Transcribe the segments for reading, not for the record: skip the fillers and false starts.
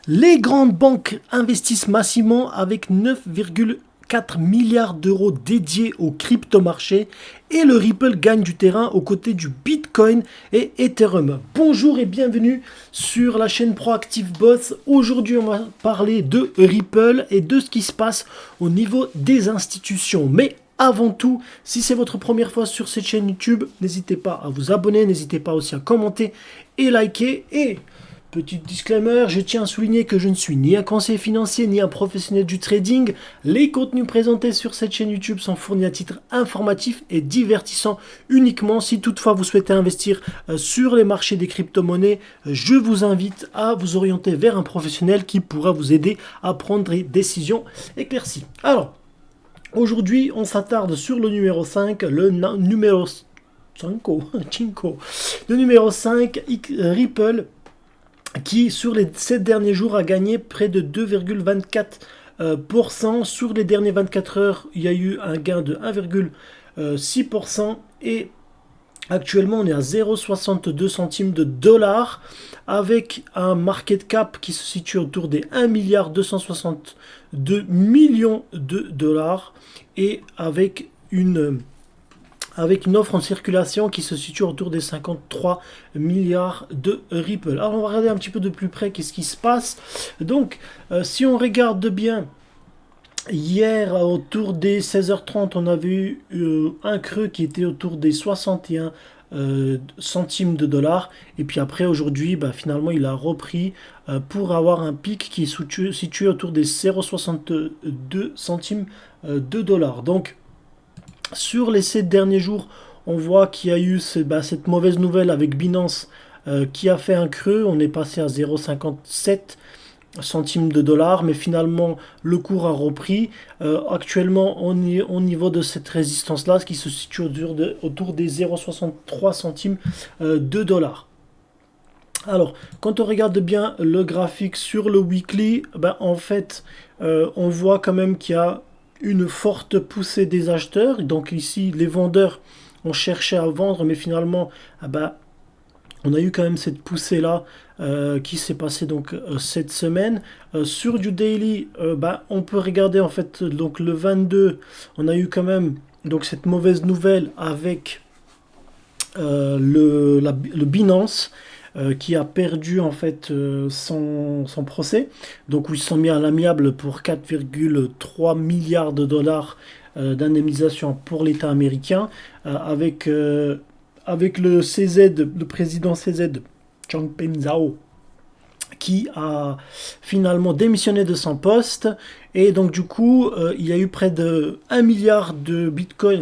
Les grandes banques investissent massivement avec 9,4 milliards d'euros dédiés au crypto-marché et le Ripple gagne du terrain aux côtés du Bitcoin et Ethereum. Bonjour et bienvenue sur la chaîne Proactive Boss. Aujourd'hui, on va parler de Ripple et de ce qui se passe au niveau des institutions. Mais avant tout, si c'est votre première fois sur cette chaîne YouTube, n'hésitez pas à vous abonner, n'hésitez pas aussi à commenter et liker. Et petit disclaimer, je tiens à souligner que je ne suis ni un conseiller financier ni un professionnel du trading. Les contenus présentés sur cette chaîne YouTube sont fournis à titre informatif et divertissant uniquement. Si toutefois vous souhaitez investir sur les marchés des crypto-monnaies, je vous invite à vous orienter vers un professionnel qui pourra vous aider à prendre des décisions éclaircies. Alors, aujourd'hui, on s'attarde sur le numéro 5, le numéro 5, le numéro 5, Ripple, qui sur les 7 derniers jours a gagné près de 2,24%. Sur les derniers 24 heures, il y a eu un gain de 1,6% et actuellement on est à 0,62 centimes de dollars avec un market cap qui se situe autour des 1,262 milliards de dollars et avec une offre en circulation qui se situe autour des 53 milliards de Ripple. Alors on va regarder un petit peu de plus près qu'est-ce qui se passe. Donc si on regarde bien, hier autour des 16h30 on avait eu un creux qui était autour des 61 centimes de dollars, et puis après aujourd'hui finalement il a repris pour avoir un pic qui est situé autour des 0,62 centimes de dollars. Donc sur les 7 derniers jours, on voit qu'il y a eu cette mauvaise nouvelle avec Binance qui a fait un creux. On est passé à 0,57 centimes de dollars, mais finalement le cours a repris. Actuellement, on est au niveau de cette résistance-là, ce qui se situe autour des 0,63 centimes de dollars. Alors, quand on regarde bien le graphique sur le weekly, en fait, on voit quand même qu'il y a une forte poussée des acheteurs. Donc ici, les vendeurs ont cherché à vendre, mais finalement, on a eu quand même cette poussée-là qui s'est passée donc cette semaine. Sur du daily, on peut regarder en fait, donc le 22, on a eu quand même donc cette mauvaise nouvelle avec le Binance. Qui a perdu en fait son procès. Donc où ils se sont mis à l'amiable pour 4,3 milliards de dollars d'indemnisation pour l'État américain avec le CZ, le président CZ, Changpeng Zhao, qui a finalement démissionné de son poste, et donc du coup il y a eu près de 1 milliard de bitcoin,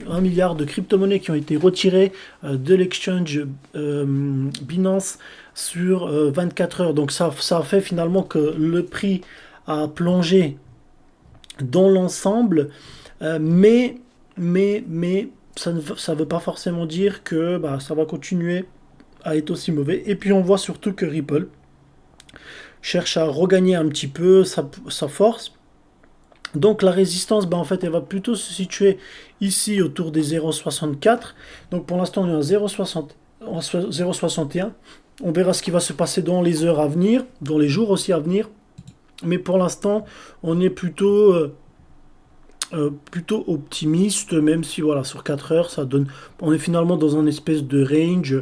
1 milliard de crypto-monnaies qui ont été retirées de l'exchange Binance sur 24 heures. Donc ça a fait finalement que le prix a plongé dans l'ensemble, mais ça ne veut pas forcément dire que ça va continuer à être aussi mauvais. Et puis on voit surtout que Ripple cherche à regagner un petit peu sa force. Donc la résistance, en fait, elle va plutôt se situer ici autour des 0,64. Donc pour l'instant, on est à 0,61. On verra ce qui va se passer dans les heures à venir, dans les jours aussi à venir. Mais pour l'instant, on est plutôt optimiste, même si voilà, sur 4 heures, on est finalement dans un espèce de range.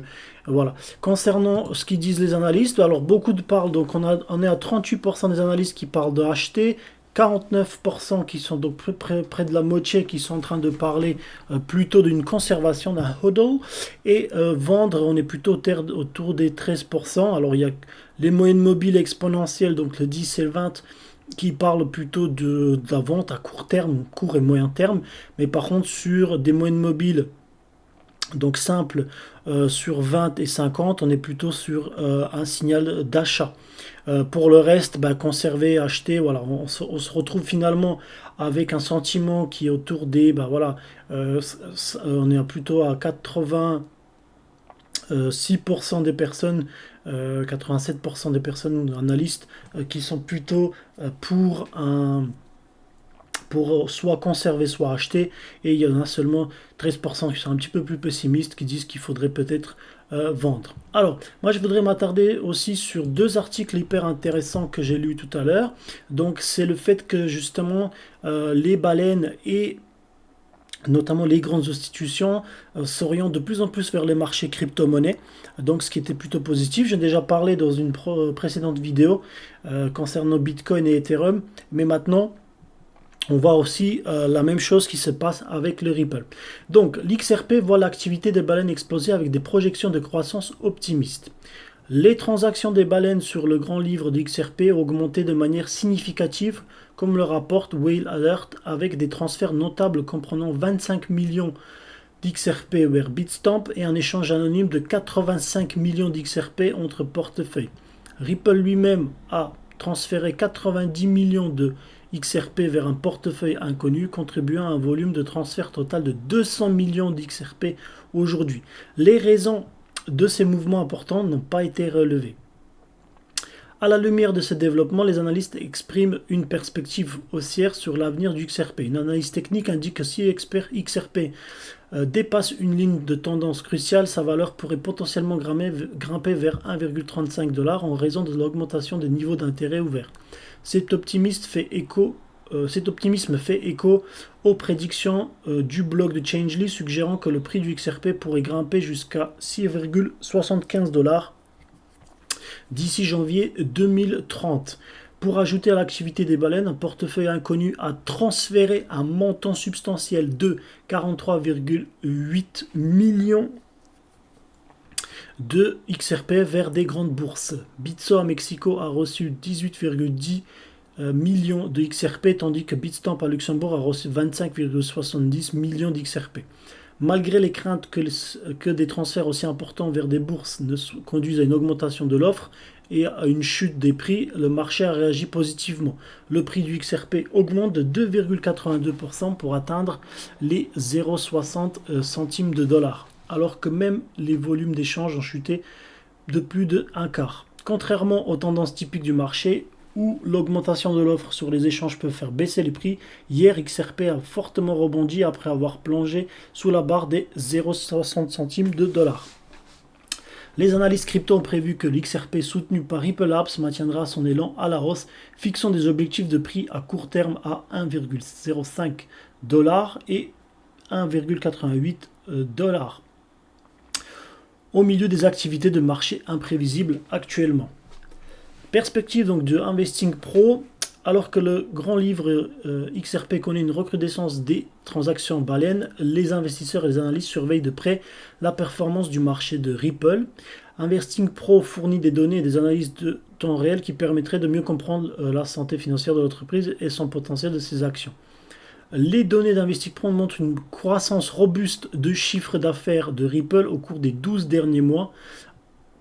Voilà. Concernant ce qu'ils disent les analystes, alors beaucoup de parlent, donc on est à 38% des analystes qui parlent de acheter, 49% qui sont donc près de la moitié qui sont en train de parler plutôt d'une conservation, d'un hodl, et vendre, on est plutôt autour des 13%. Alors il y a les moyennes mobiles exponentielles, donc le 10 et le 20, qui parlent plutôt de la vente à court terme, court et moyen terme, mais par contre sur des moyennes mobiles donc simple, sur 20 et 50, on est plutôt sur un signal d'achat. Pour le reste, conserver, acheter, voilà, on se retrouve finalement avec un sentiment qui est autour des, on est plutôt à 86% des personnes, 87% des personnes analystes qui sont plutôt pour soit conserver, soit acheter, et il y en a seulement 13% qui sont un petit peu plus pessimistes, qui disent qu'il faudrait peut-être vendre. Alors, moi je voudrais m'attarder aussi sur deux articles hyper intéressants que j'ai lus tout à l'heure. Donc, c'est le fait que justement les baleines et notamment les grandes institutions s'orientent de plus en plus vers les marchés crypto-monnaies, donc ce qui était plutôt positif. J'ai déjà parlé dans une précédente vidéo concernant Bitcoin et Ethereum, mais maintenant on voit aussi la même chose qui se passe avec le Ripple. Donc l'XRP voit l'activité des baleines exploser avec des projections de croissance optimistes. Les transactions des baleines sur le grand livre de XRP ont augmenté de manière significative, comme le rapporte Whale Alert, avec des transferts notables comprenant 25 millions d'XRP vers Bitstamp et un échange anonyme de 85 millions d'XRP entre portefeuilles. Ripple lui-même a transféré 90 millions de XRP vers un portefeuille inconnu, contribuant à un volume de transfert total de 200 millions d'XRP aujourd'hui. Les raisons de ces mouvements importants n'ont pas été relevés. À la lumière de ce développement, les analystes expriment une perspective haussière sur l'avenir du XRP. Une analyse technique indique que si XRP dépasse une ligne de tendance cruciale, sa valeur pourrait potentiellement grimper vers 1,35$ en raison de l'augmentation des niveaux d'intérêt ouverts. Cet optimisme fait écho aux prédictions du blog de Changely suggérant que le prix du XRP pourrait grimper jusqu'à 6,75$ d'ici janvier 2030. Pour ajouter à l'activité des baleines, un portefeuille inconnu a transféré un montant substantiel de 43,8 millions de XRP vers des grandes bourses. Bitso à Mexico a reçu 18,10 millions de XRP, tandis que Bitstamp à Luxembourg a reçu 25,70 millions d'XRP. Malgré les craintes que des transferts aussi importants vers des bourses ne conduisent à une augmentation de l'offre et à une chute des prix, le marché a réagi positivement. Le prix du XRP augmente de 2,82% pour atteindre les 0,60 centimes de dollar, alors que même les volumes d'échange ont chuté de plus de un quart. Contrairement aux tendances typiques du marché, où l'augmentation de l'offre sur les échanges peut faire baisser les prix, hier XRP a fortement rebondi après avoir plongé sous la barre des 0,60 centimes de dollar. Les analystes crypto ont prévu que l'XRP soutenu par Ripple Labs maintiendra son élan à la hausse, fixant des objectifs de prix à court terme à 1,05$ et 1,88$ au milieu des activités de marché imprévisibles actuellement. Perspective donc de Investing Pro, alors que le grand livre XRP connaît une recrudescence des transactions baleines, les investisseurs et les analystes surveillent de près la performance du marché de Ripple. Investing Pro fournit des données et des analyses de temps réel qui permettraient de mieux comprendre la santé financière de l'entreprise et son potentiel de ses actions. Les données d'Investing Pro montrent une croissance robuste de chiffre d'affaires de Ripple au cours des 12 derniers mois,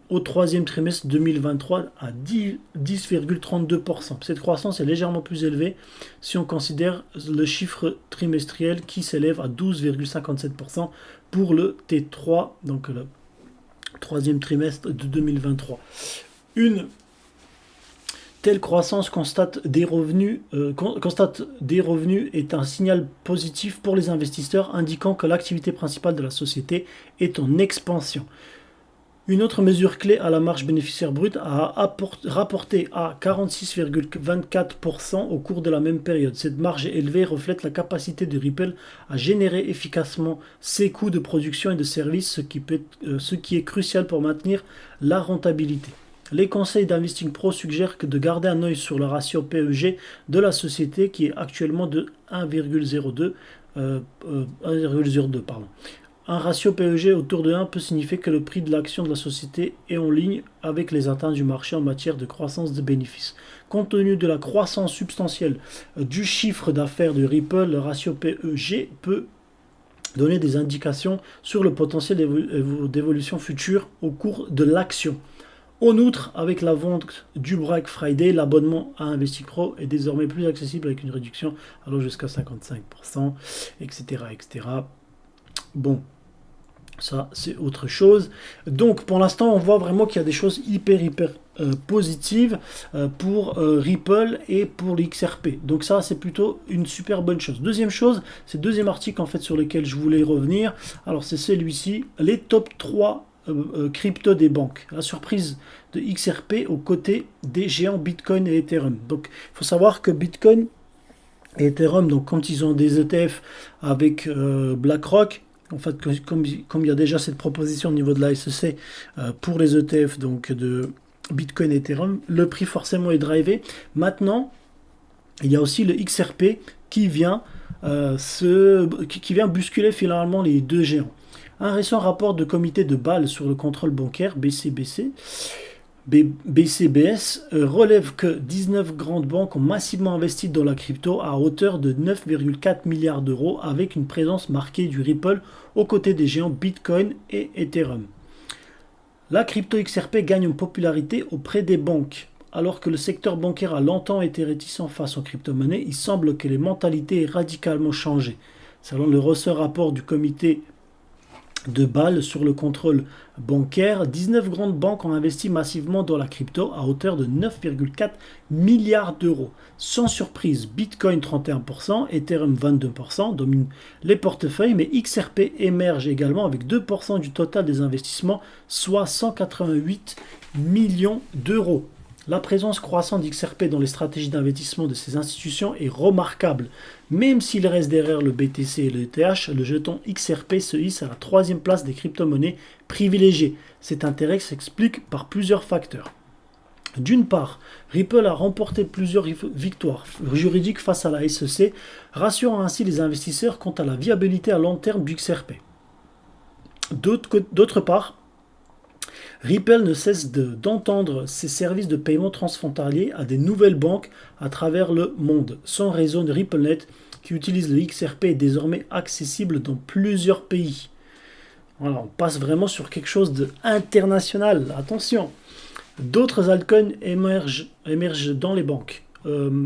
au troisième trimestre 2023 à 10,32%. Cette croissance est légèrement plus élevée si on considère le chiffre trimestriel qui s'élève à 12,57% pour le T3, donc le troisième trimestre de 2023. Une telle croissance constate des revenus est un signal positif pour les investisseurs, indiquant que l'activité principale de la société est en expansion. Une autre mesure clé à la marge bénéficiaire brute a rapporté à 46,24% au cours de la même période. Cette marge élevée reflète la capacité de Ripple à générer efficacement ses coûts de production et de services, ce qui est crucial pour maintenir la rentabilité. Les conseils d'Investing Pro suggèrent de garder un œil sur le ratio PEG de la société qui est actuellement de 1,02. Un ratio PEG autour de 1 peut signifier que le prix de l'action de la société est en ligne avec les attentes du marché en matière de croissance de bénéfices. Compte tenu de la croissance substantielle du chiffre d'affaires de Ripple, le ratio PEG peut donner des indications sur le potentiel d'évolution future au cours de l'action. En outre, avec la vente du Black Friday, l'abonnement à Investing Pro est désormais plus accessible avec une réduction allant jusqu'à 55%, etc. Bon, ça c'est autre chose. Donc pour l'instant on voit vraiment qu'il y a des choses hyper positives pour Ripple et pour l'XRP. Donc ça c'est plutôt une super bonne chose. Deuxième chose, c'est le deuxième article en fait sur lequel je voulais revenir. Alors c'est celui-ci, les top 3 crypto des banques. La surprise de XRP aux côtés des géants Bitcoin et Ethereum. Donc il faut savoir que Bitcoin et Ethereum, donc quand ils ont des ETF avec BlackRock, en fait, comme il y a déjà cette proposition au niveau de la SEC pour les ETF donc de Bitcoin et Ethereum, le prix forcément est drivé. Maintenant, il y a aussi le XRP qui vient, qui vient bousculer finalement les deux géants. Un récent rapport de comité de Bâle sur le contrôle bancaire, BCBS, relève que 19 grandes banques ont massivement investi dans la crypto à hauteur de 9,4 milliards d'euros avec une présence marquée du Ripple aux côtés des géants Bitcoin et Ethereum. La crypto XRP gagne en popularité auprès des banques. Alors que le secteur bancaire a longtemps été réticent face aux crypto-monnaies, il semble que les mentalités aient radicalement changé. Selon le récent rapport du comité de Bâle sur le contrôle bancaire, 19 grandes banques ont investi massivement dans la crypto à hauteur de 9,4 milliards d'euros. Sans surprise, Bitcoin 31%, Ethereum 22% dominent les portefeuilles, mais XRP émerge également avec 2% du total des investissements, soit 188 millions d'euros. La présence croissante d'XRP dans les stratégies d'investissement de ces institutions est remarquable. Même s'il reste derrière le BTC et le ETH, le jeton XRP se hisse à la 3e place des crypto-monnaies privilégiées. Cet intérêt s'explique par plusieurs facteurs. D'une part, Ripple a remporté plusieurs victoires juridiques face à la SEC, rassurant ainsi les investisseurs quant à la viabilité à long terme du XRP. D'autre part, Ripple ne cesse d'entendre ses services de paiement transfrontaliers à des nouvelles banques à travers le monde. Son réseau de RippleNet, qui utilise le XRP, est désormais accessible dans plusieurs pays. Voilà, on passe vraiment sur quelque chose d'international. Attention, d'autres altcoins émergent dans les banques.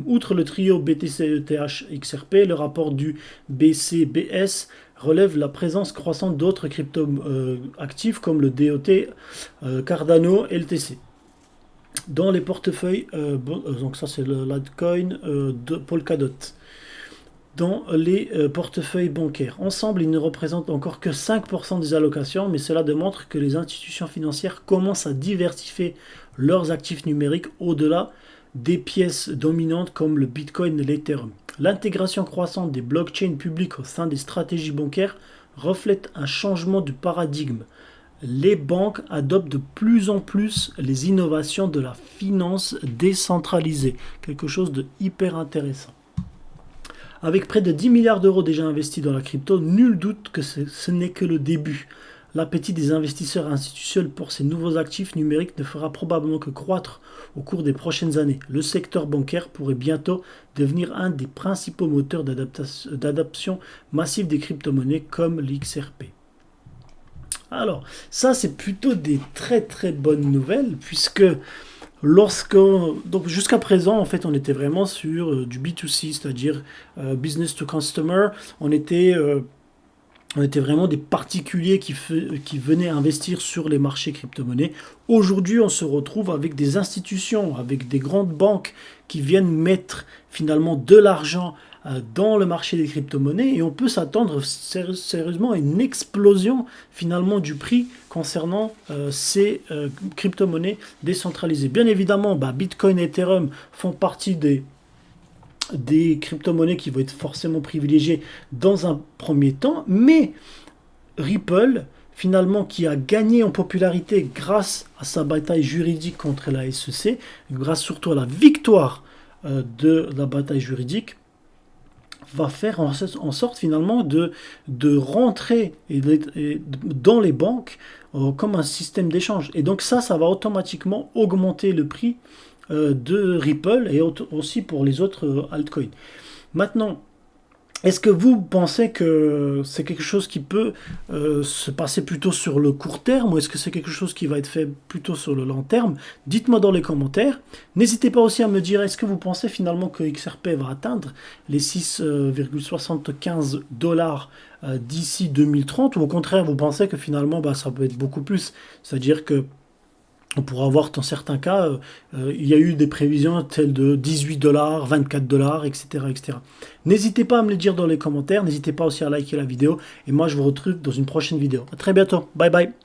Outre le trio BTC, ETH, XRP, le rapport du BCBS relève la présence croissante d'autres crypto-actifs comme le DOT, Cardano et LTC. Dans les portefeuilles, donc ça c'est l'altcoin de Polkadot. Dans les portefeuilles bancaires. Ensemble, ils ne représentent encore que 5% des allocations, mais cela démontre que les institutions financières commencent à diversifier leurs actifs numériques au-delà des pièces dominantes comme le Bitcoin et l'Ethereum. L'intégration croissante des blockchains publiques au sein des stratégies bancaires reflète un changement de paradigme. Les banques adoptent de plus en plus les innovations de la finance décentralisée, quelque chose de hyper intéressant. Avec près de 10 milliards d'euros déjà investis dans la crypto, nul doute que ce n'est que le début. L'appétit des investisseurs institutionnels pour ces nouveaux actifs numériques ne fera probablement que croître au cours des prochaines années. Le secteur bancaire pourrait bientôt devenir un des principaux moteurs d'adoption massive des crypto-monnaies comme l'XRP. Alors, ça c'est plutôt des très très bonnes nouvelles puisque donc jusqu'à présent, en fait, on était vraiment sur du B2C, c'est-à-dire business to customer. On était vraiment des particuliers qui venaient investir sur les marchés crypto-monnaies. Aujourd'hui, on se retrouve avec des institutions, avec des grandes banques qui viennent mettre finalement de l'argent dans le marché des crypto-monnaies et on peut s'attendre sérieusement à une explosion finalement du prix concernant ces crypto-monnaies décentralisées. Bien évidemment, Bitcoin et Ethereum font partie des crypto-monnaies qui vont être forcément privilégiées dans un premier temps, mais Ripple, finalement, qui a gagné en popularité grâce à sa bataille juridique contre la SEC, grâce surtout à la victoire de la bataille juridique, va faire en sorte finalement de rentrer dans les banques comme un système d'échange. Et donc ça va automatiquement augmenter le prix de Ripple et aussi pour les autres altcoins. Maintenant, est-ce que vous pensez que c'est quelque chose qui peut se passer plutôt sur le court terme ou est-ce que c'est quelque chose qui va être fait plutôt sur le long terme? Dites-moi dans les commentaires. N'hésitez pas aussi à me dire est-ce que vous pensez finalement que XRP va atteindre les 6,75 $ d'ici 2030 ou au contraire vous pensez que finalement ça peut être beaucoup plus, c'est-à-dire que on pourra voir dans certains cas, il y a eu des prévisions telles de 18 $, 24 $, etc., etc. N'hésitez pas à me le dire dans les commentaires, n'hésitez pas aussi à liker la vidéo, et moi je vous retrouve dans une prochaine vidéo. À très bientôt, bye bye.